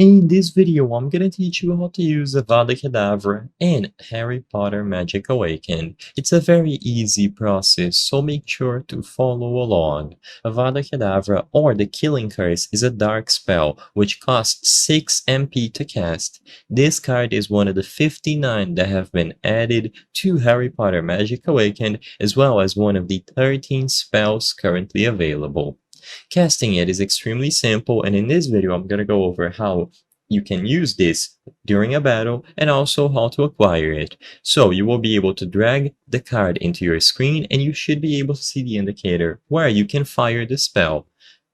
In this video, I'm gonna teach you how to use Avada Kedavra in Harry Potter Magic Awakened. It's a very easy process, so make sure to follow along. Avada Kedavra, or the Killing Curse, is a dark spell which costs 6 MP to cast. This card is one of the 59 that have been added to Harry Potter Magic Awakened, as well as one of the 13 spells currently available. Casting it is extremely simple, and in this video I'm going to go over how you can use this during a battle and also how to acquire it. So you will be able to drag the card into your screen and you should be able to see the indicator where you can fire the spell.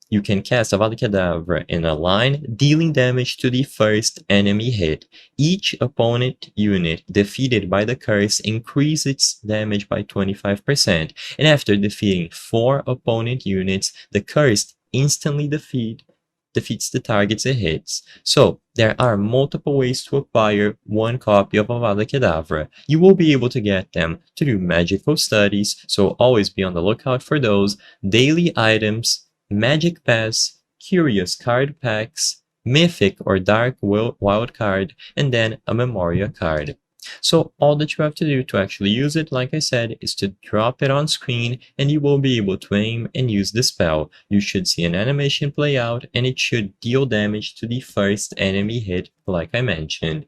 You can cast Avada Kedavra in a line, dealing damage to the first enemy hit. Each opponent unit defeated by the curse increases its damage by 25%, and after defeating 4 opponent units, the curse instantly defeats the targets it hits. So, there are multiple ways to acquire one copy of Avada Kedavra. You will be able to get them through magical studies, so always be on the lookout for those, daily items, Magic Pass, Curious Card Packs, Mythic or Dark Wild Card, and then a Memoria card. So all that you have to do to actually use it, like I said, is to drop it on screen and you will be able to aim and use the spell. You should see an animation play out and it should deal damage to the first enemy hit, like I mentioned.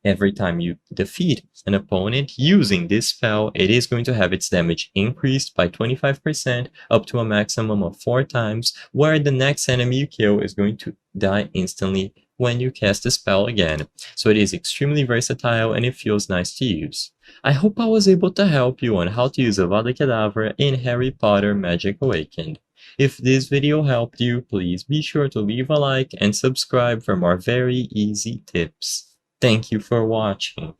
Every time you defeat an opponent using this spell, it is going to have its damage increased by 25% up to a maximum of 4 times, where the next enemy you kill is going to die instantly when you cast the spell again. So it is extremely versatile and it feels nice to use. I hope I was able to help you on how to use Avada Kedavra in Harry Potter Magic Awakened. If this video helped you, please be sure to leave a like and subscribe for more very easy tips. Thank you for watching.